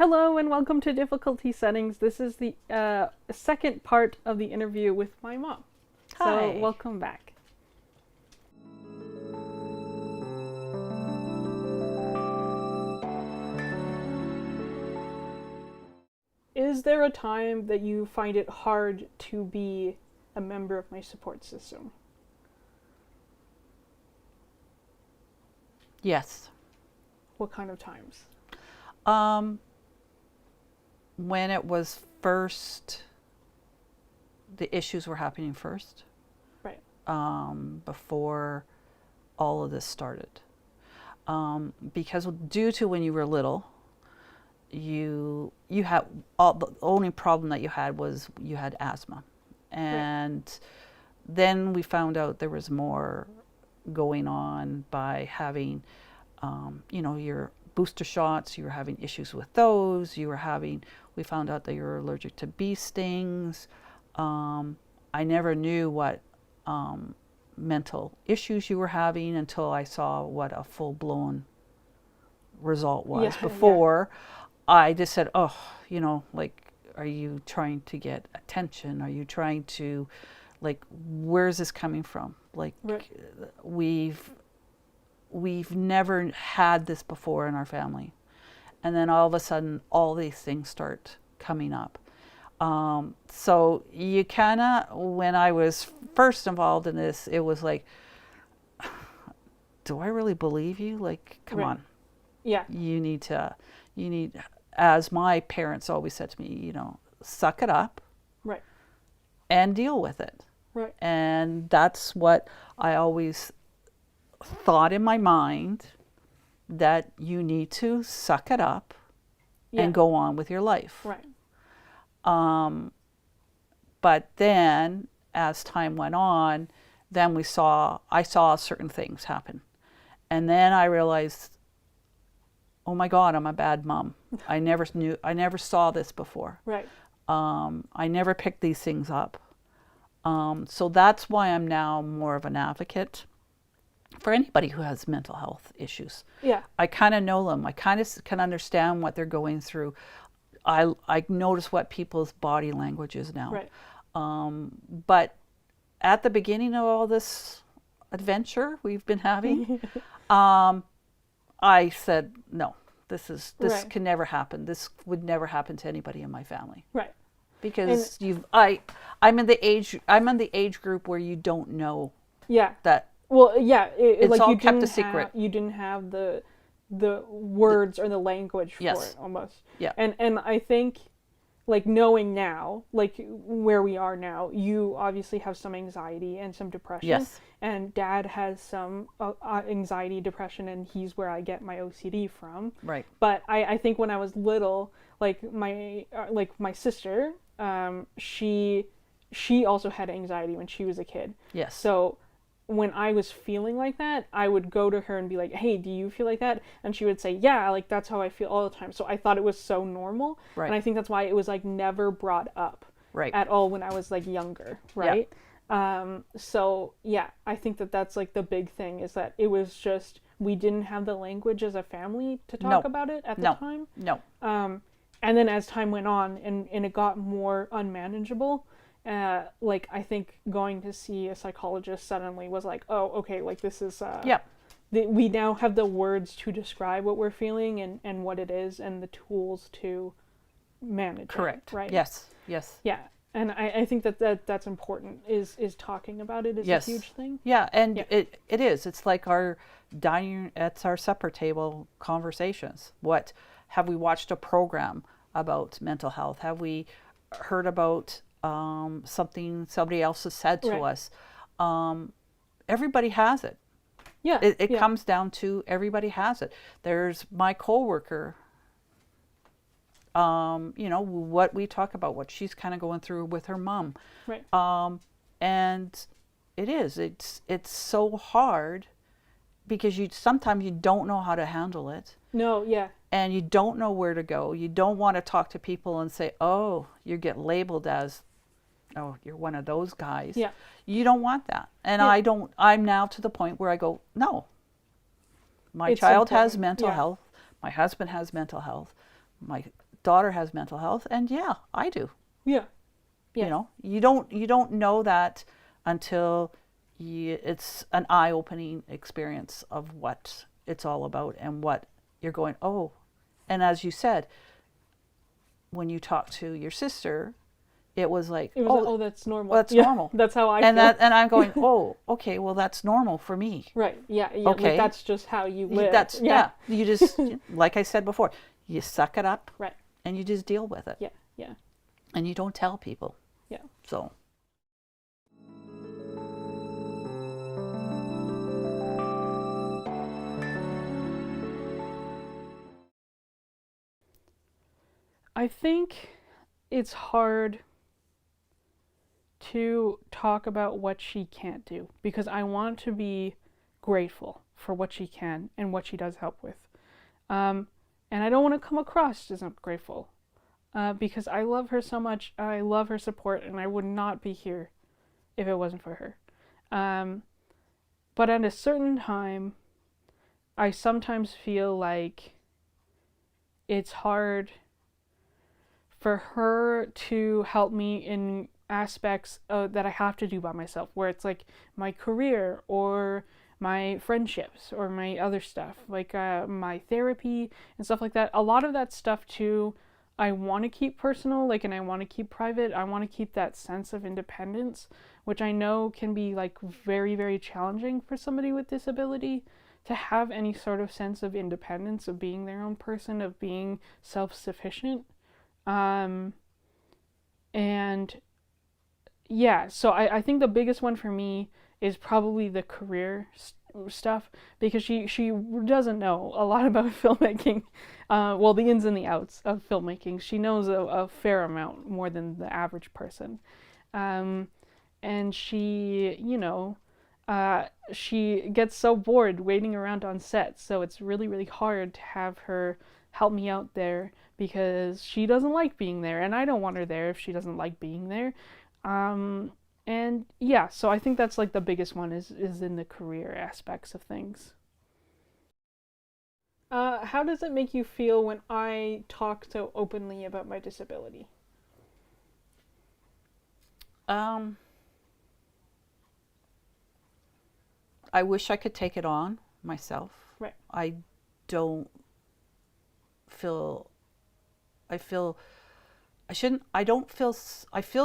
Hello and welcome to Difficulty Settings. This is the second part of the interview with my mom. Hi. So welcome back. Is there a time that you find it hard to be a member of my support system? Yes. What kind of times? When it was first, the issues were happening first. Right. Before all of this started. Because due to when you were little, you had the only problem that you had was you had asthma. And then we found out there was more going on by having, your booster shots. You were having issues with those. We found out that you were allergic to bee stings. I never knew what mental issues you were having until I saw what a full-blown result was. Before, I just said, are you trying to get attention? Are you trying to, where's this coming from? We've never had this before in our family. And then all of a sudden, all these things start coming up. So you kind of, when I was first involved in this, it was like, do I really believe you? Come on. Yeah. You need, as my parents always said to me, suck it up. Right. And deal with it. Right. And that's what I always thought in my mind, that you need to suck it up and go on with your life. Right. But then as time went on, then I saw certain things happen. And then I realized, oh my God, I'm a bad mom. I never saw this before. Right. I never picked these things up. So that's why I'm now more of an advocate for anybody who has mental health issues. Yeah. I kind of know them. I kind of can understand what they're going through. I notice what people's body language is now. Right. But at the beginning of all this adventure we've been having, I said, no, this can never happen. This would never happen to anybody in my family. Right. Because I'm in the age group where you don't know. Yeah. That. Well, yeah. It's all kept a secret. You didn't have the words or the language for it almost. Yeah. And I think, knowing now, where we are now, you obviously have some anxiety and some depression. Yes. And Dad has some anxiety, depression, and he's where I get my OCD from. Right. But I think when I was little, my sister, she also had anxiety when she was a kid. Yes. So when I was feeling like that, I would go to her and be like, hey, do you feel like that? And she would say, yeah, that's how I feel all the time. So I thought it was so normal. Right. And I think that's why it was never brought up at all when I was younger. Right. Yeah. So yeah, I think that's the big thing is that it was just, we didn't have the language as a family to talk about it at the time. No. And then as time went on and it got more unmanageable, I think going to see a psychologist suddenly was oh, okay, this is, we now have the words to describe what we're feeling and what it is and the tools to manage Correct. it, right? Yes. Yeah. And I think that's important is talking about it is a huge thing. Yeah. And it is. It's like our it's our supper table conversations. Have we watched a program about mental health? Have we heard about something somebody else has said to us? Everybody has it. Yeah. It comes down to everybody has it. There's my coworker, what we talk about, what she's kind of going through with her mom. Right. And it's so hard because sometimes you don't know how to handle it. No, yeah. And you don't know where to go. You don't want to talk to people and say, oh, you get labeled as, oh, you're one of those guys. Yeah. You don't want that. And I'm now to the point where I go, no. My child has mental health. My husband has mental health. My daughter has mental health, and yeah, I do. Yeah. You know, you don't know that until it's an eye-opening experience of what it's all about and what you're going, oh. And as you said, when you talk to your sister, it was like, oh, that's normal. Well, that's normal. That's how I feel. And I'm going, oh, okay, well, that's normal for me. Right. Yeah. Okay. Like, that's just how you live. That's you just, like I said before, you suck it up. Right. And you just deal with it. Yeah. Yeah. And you don't tell people. Yeah. So. I think it's hard to talk about what she can't do, because I want to be grateful for what she can and what she does help with. And I don't want to come across as ungrateful, because I love her so much. I love her support, and I would not be here if it wasn't for her. But at a certain time, I sometimes feel like it's hard for her to help me in aspects that I have to do by myself, where it's like my career or my friendships or my other stuff, like my therapy and stuff like that. A lot of that stuff too, I want to keep personal, like, and I want to keep private. I want to keep that sense of independence, which I know can be like very, very challenging for somebody with disability to have any sort of sense of independence, of being their own person, of being self-sufficient. And yeah, so I think the biggest one for me is probably the career stuff, because she doesn't know a lot about filmmaking, well, the ins and the outs of filmmaking. She knows a fair amount more than the average person, and she, you know, she gets so bored waiting around on set, so it's really, really hard to have her help me out there, because she doesn't like being there, and I don't want her there if she doesn't like being there. And yeah, so I think that's like the biggest one is in the career aspects of things. How does it make you feel when I talk so openly about my disability? I wish I could take it on myself. Right. I don't feel, I feel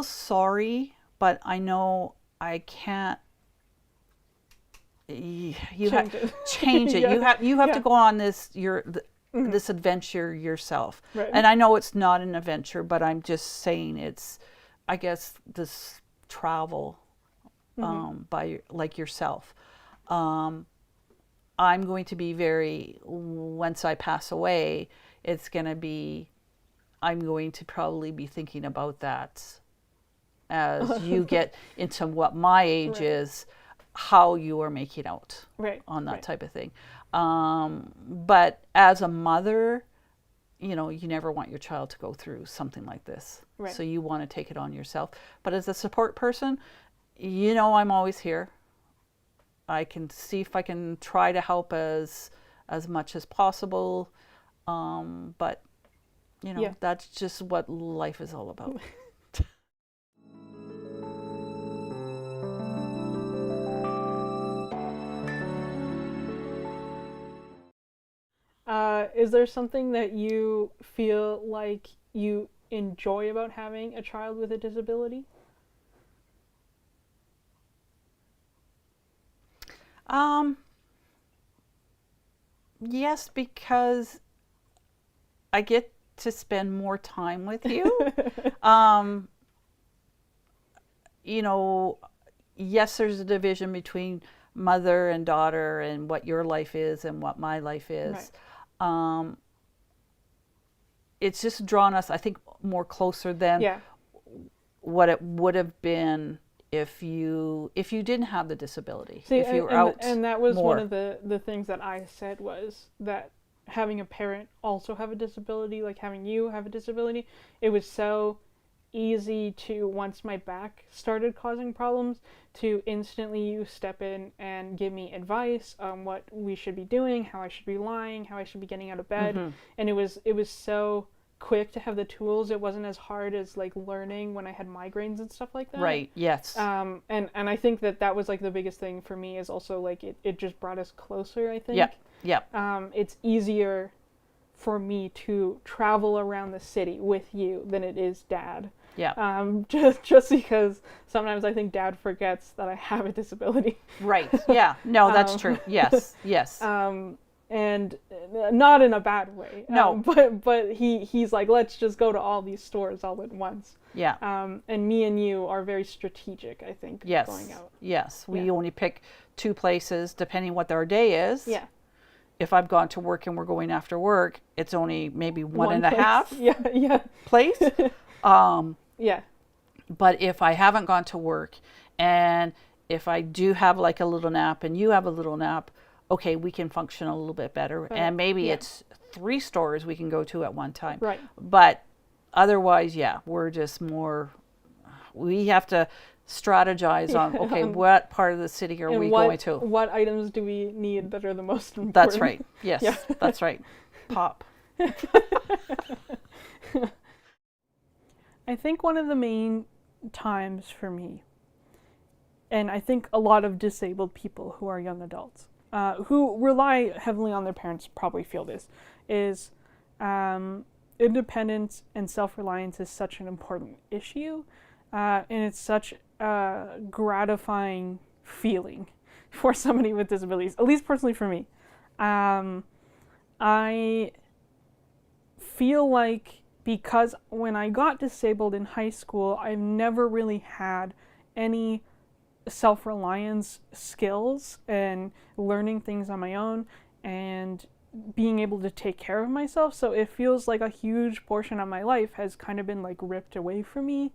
sorry, but I know I can't. You have to change it. Yeah. You have to go on this this adventure yourself. Right. And I know it's not an adventure, but I'm just saying it's, I guess, this travel by like yourself. I'm going to be once I pass away, it's going to be, I'm going to probably be thinking about that as you get into what my age is, how you are making out on that type of thing. But as a mother, you know, you never want your child to go through something like this. Right. So you want to take it on yourself. But as a support person, you know, I'm always here. I can see if I can try to help as much as possible. But, you know, that's just what life is all about. Is there something that you feel like you enjoy about having a child with a disability? Yes, because I get to spend more time with you. You know, yes, there's a division between mother and daughter and what your life is and what my life is. Right. It's just drawn us, I think, more closer than what it would have been if you didn't have the disability. See, if you were out and that was more. One of the things that I said was that having a parent also have a disability, like having you have a disability, it was so easy to, once my back started causing problems, to instantly you step in and give me advice on what we should be doing, how I should be lying, how I should be getting out of bed. And it was so quick to have the tools. It wasn't as hard as like learning when I had migraines and stuff like that. Right. Yes. And I think that was like the biggest thing for me, is also like it just brought us closer, I think. Yep. Yep. It's easier for me to travel around the city with you than it is Dad. Yeah. Just because sometimes I think Dad forgets that I have a disability. Right. Yeah. No, that's true. Yes. Yes. And not in a bad way. No. But he's like, let's just go to all these stores all at once. Yeah. And me and you are very strategic, I think, yes. going out. Yes. We only pick 2 places depending what our day is. Yeah. If I've gone to work and we're going after work, it's only maybe one and place. a half yeah. place. Yeah. But if I haven't gone to work, and if I do have like a little nap and you have a little nap, okay, we can function a little bit better. And maybe it's 3 stores we can go to at one time. Right. But otherwise, yeah, we're just more, we have to strategize on, okay, what part of the city are we going to? What items do we need that are the most important? That's right. Yes, yeah. That's right. Pop. I think one of the main times for me, and I think a lot of disabled people who are young adults, who rely heavily on their parents probably feel this, is independence and self-reliance is such an important issue, and it's such a gratifying feeling for somebody with disabilities, at least personally for me. I feel like, because when I got disabled in high school, I've never really had any self-reliance skills and learning things on my own and being able to take care of myself. So it feels like a huge portion of my life has kind of been like ripped away from me.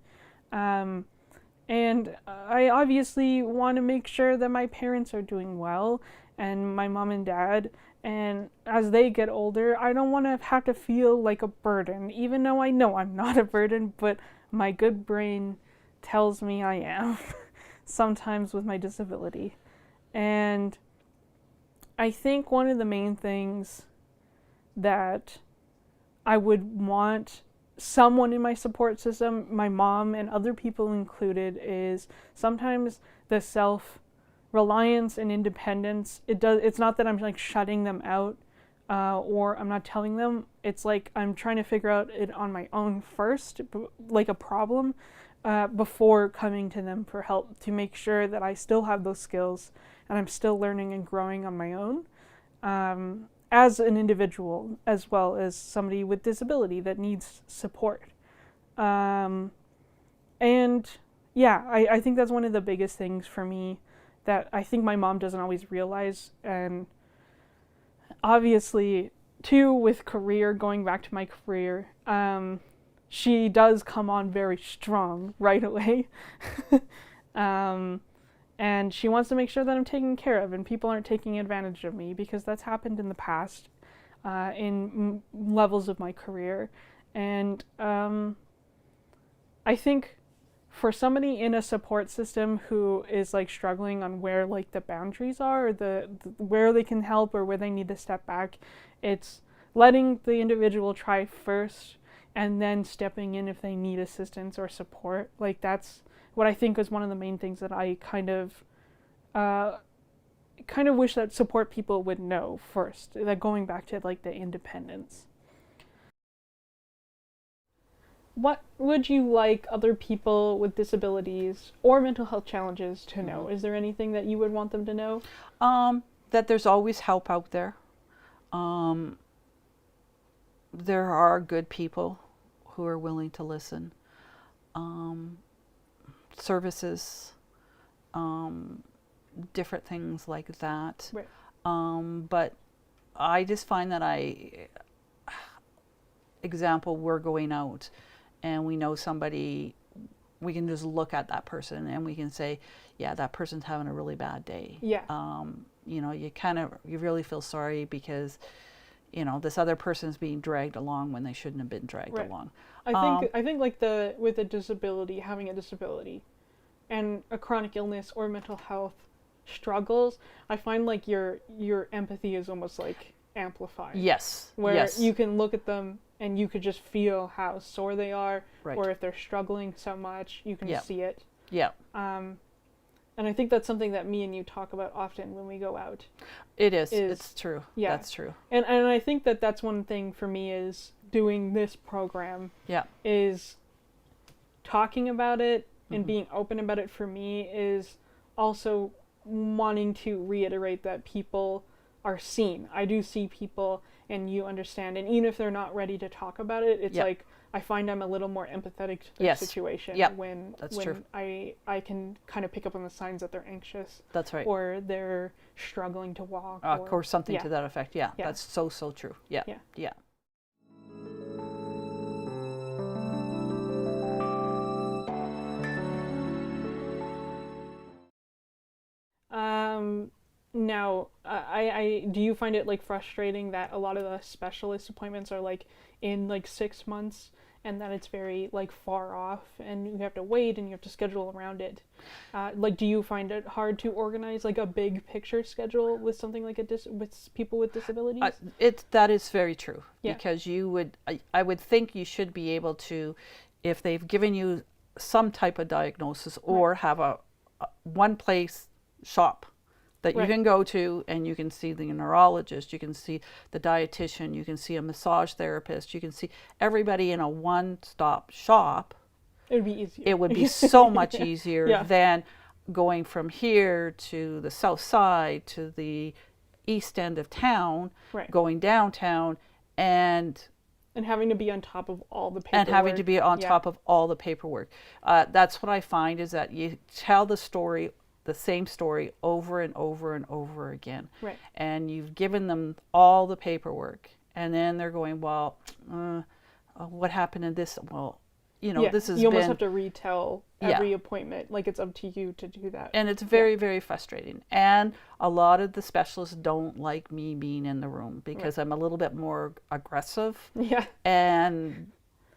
And I obviously want to make sure that my parents are doing well, and my mom and dad. And as they get older, I don't want to have to feel like a burden, even though I know I'm not a burden, but my good brain tells me I am sometimes with my disability. And I think one of the main things that I would want someone in my support system, my mom and other people included, is sometimes the self-reliance and independence. It's not that I'm like shutting them out or I'm not telling them. It's like I'm trying to figure out it on my own first, like a problem, before coming to them for help, to make sure that I still have those skills and I'm still learning and growing on my own, as an individual, as well as somebody with disability that needs support. And yeah, I think that's one of the biggest things for me that I think my mom doesn't always realize. And obviously, too, with career, going back to my career, she does come on very strong right away. And she wants to make sure that I'm taken care of and people aren't taking advantage of me, because that's happened in the past in levels of my career. And I think for somebody in a support system who is like struggling on where like the boundaries are, or the where they can help or where they need to step back, it's letting the individual try first and then stepping in if they need assistance or support. Like, that's what I think is one of the main things that I kind of wish that support people would know first, that going back to like the independence. What would you like other people with disabilities or mental health challenges to know? Is there anything that you would want them to know? That there's always help out there. There are good people who are willing to listen. Services, different things like that. Right. But I just find that we're going out and we know somebody, we can just look at that person and we can say, yeah, that person's having a really bad day. Yeah. You know, you really feel sorry because, you know, this other person's being dragged along when they shouldn't have been dragged along. I think like with a disability, having a disability and a chronic illness or mental health struggles, I find like your empathy is almost like amplified. Yes. Where yes. you can look at them and you could just feel how sore they are, Right. or if they're struggling so much, you can see it. Yeah. And I think that's something that me and you talk about often when we go out. It is. It's true. Yeah. That's true. And I think that that's one thing for me is doing this program. Yeah. Is talking about it and being open about it for me is also wanting to reiterate that people are seen. I do see people and you understand. And even if they're not ready to talk about it, it's like I find I'm a little more empathetic to their situation when I can kind of pick up on the signs that they're anxious. That's right. Or they're struggling to walk. Or something to that effect. Yeah. That's so true. Yeah. Yeah. Now, I do you find it like frustrating that a lot of the specialist appointments are like in like 6 months and that it's very like far off and you have to wait and you have to schedule around it? Like, do you find it hard to organize like a big picture schedule with something like with people with disabilities? That is very true, because I would think you should be able to, if they've given you some type of diagnosis or have a one place shop that you can go to and you can see the neurologist, you can see the dietitian, you can see a massage therapist, you can see everybody in a one-stop shop. It would be easier. It would be so much easier than going from here to the south side to the east end of town, going downtown and having to be on top of all the paperwork. That's what I find is that you tell the same story over and over and over again. Right. And you've given them all the paperwork. And then they're going, well, what happened in this? Well, this is. You almost have to retell every appointment. Like it's up to you to do that. And it's very, very frustrating. And a lot of the specialists don't like me being in the room because I'm a little bit more aggressive. Yeah. And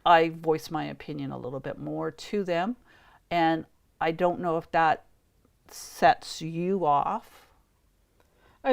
I voice my opinion a little bit more to them. And I don't know if that sets you off.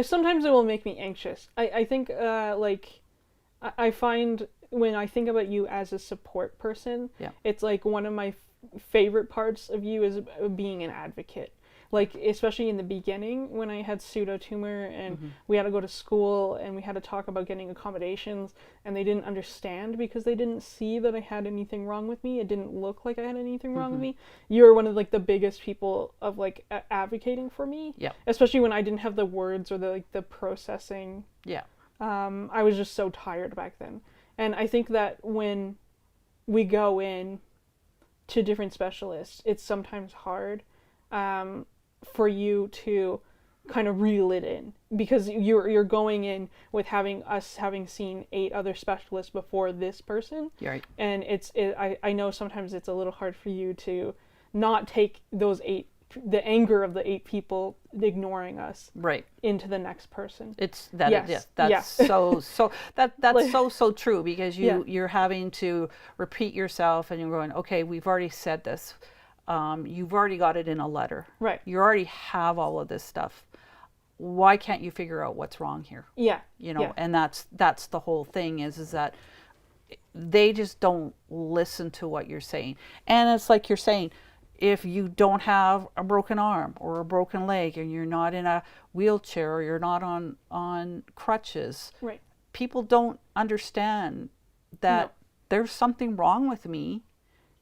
Sometimes it will make me anxious. I think I find when I think about you as a support person, it's like one of my favorite parts of you is being an advocate. Like, especially in the beginning when I had pseudotumor and we had to go to school and we had to talk about getting accommodations and they didn't understand because they didn't see that I had anything wrong with me. It didn't look like I had anything wrong with me. You were one of like the biggest people of like advocating for me. Yeah. Especially when I didn't have the words or the processing. Yeah. I was just so tired back then. And I think that when we go in to different specialists, it's sometimes hard for you to kind of reel it in because you're going in with having seen 8 other specialists before this person. Right. And I know sometimes it's a little hard for you to not take those 8, the anger of the 8 people ignoring us, into the next person. It's that. Yes. That's so that's so true because you're having to repeat yourself and you're going, okay, we've already said this. You've already got it in a letter. Right. You already have all of this stuff. Why can't you figure out what's wrong here? Yeah. And that's the whole thing is that they just don't listen to what you're saying. And it's like you're saying, if you don't have a broken arm or a broken leg and you're not in a wheelchair or you're not on crutches, people don't understand that there's something wrong with me.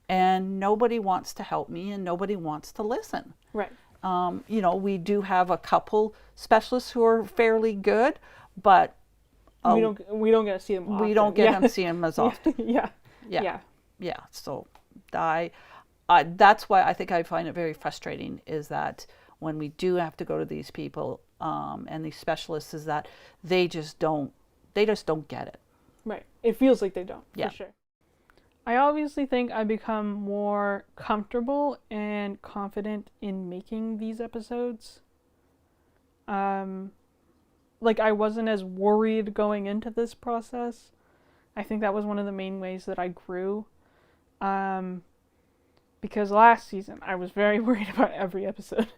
And nobody wants to help me and nobody wants to listen. Right. We do have a couple specialists who are fairly good, but we don't get to see them often. We don't get to see them as often. Yeah. So that's why I think I find it very frustrating is that when we do have to go to these people and these specialists is that they just don't get it. Right. It feels like they don't, for sure. I obviously think I become more comfortable and confident in making these episodes. Like I wasn't as worried going into this process. I think that was one of the main ways that I grew. Because last season I was very worried about every episode.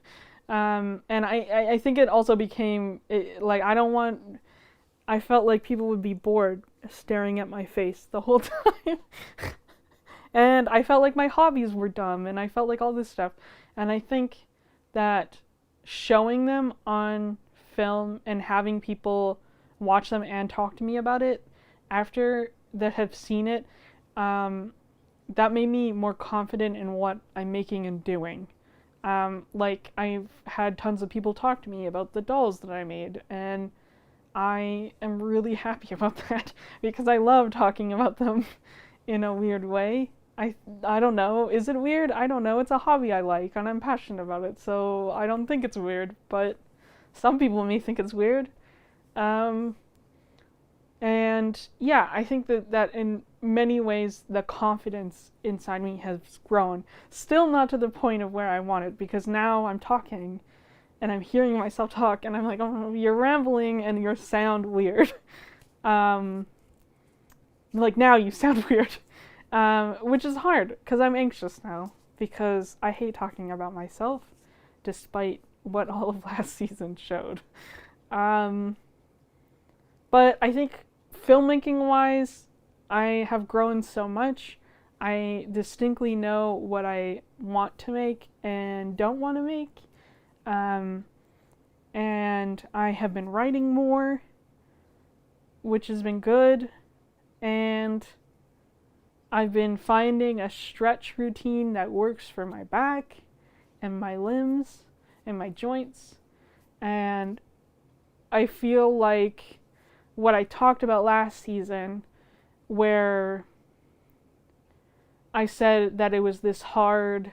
And I think it also became like I I felt like people would be bored staring at my face the whole time. And I felt like my hobbies were dumb, and I felt like all this stuff. And I think that showing them on film and having people watch them and talk to me about it after that have seen it, that made me more confident in what I'm making and doing. Like, I've had tons of people talk to me about the dolls that I made, and I am really happy about that because I love talking about them in a weird way. I don't know. Is it weird? I don't know. It's a hobby I like, and I'm passionate about it, so I don't think it's weird, but some people may think it's weird. And yeah, I think that in many ways the confidence inside me has grown. Still not to the point of where I want it, because now I'm talking and I'm hearing myself talk and I'm like, oh, you're rambling and you sound weird. Like, now you sound weird. Which is hard because I'm anxious now because I hate talking about myself despite what all of last season showed. But I think filmmaking wise, I have grown so much. I distinctly know what I want to make and don't want to make. And I have been writing more, which has been good. And I've been finding a stretch routine that works for my back and my limbs and my joints. And I feel like what I talked about last season, where I said that it was this hard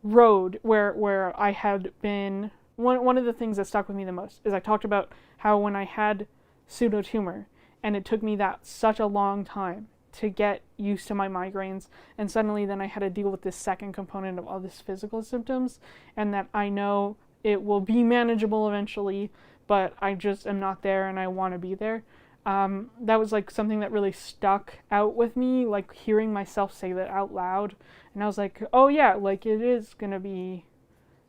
road where I had been, one of the things that stuck with me the most is I talked about how when I had pseudotumor, and it took me such a long time to get used to my migraines, and suddenly then I had to deal with this second component of all these physical symptoms, and that I know it will be manageable eventually, but I just am not there and I want to be there. That was like something that really stuck out with me, like hearing myself say that out loud, and I was like, oh yeah, like it is gonna be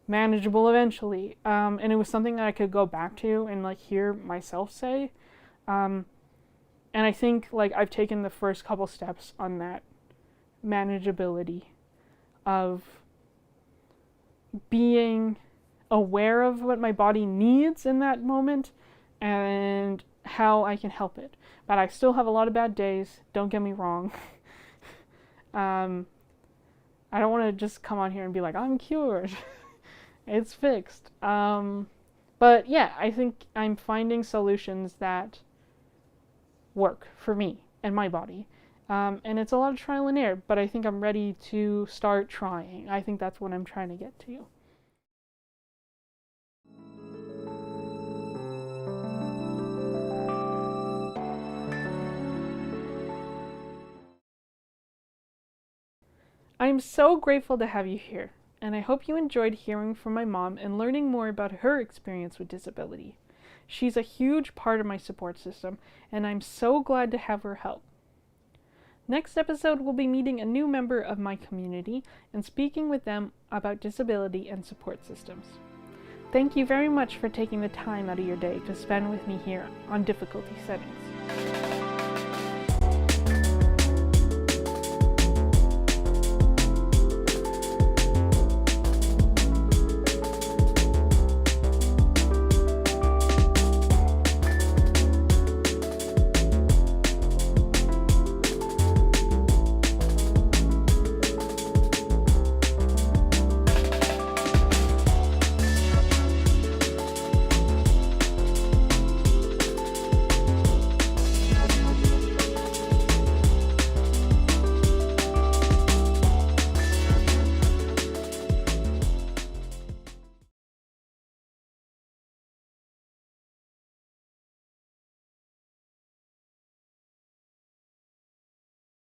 manageable eventually. And it was something that I could go back to and like hear myself say. And I think like I've taken the first couple steps on that manageability of being aware of what my body needs in that moment and how I can help it. But I still have a lot of bad days, don't get me wrong. I don't want to just come on here and be like, I'm cured. It's fixed. But yeah, I think I'm finding solutions that work for me and my body. And it's a lot of trial and error, but I think I'm ready to start trying. I think that's what I'm trying to get to. I'm so grateful to have you here, and I hope you enjoyed hearing from my mom and learning more about her experience with disability. She's a huge part of my support system, and I'm so glad to have her help. Next episode, we'll be meeting a new member of my community and speaking with them about disability and support systems. Thank you very much for taking the time out of your day to spend with me here on Difficulty Settings.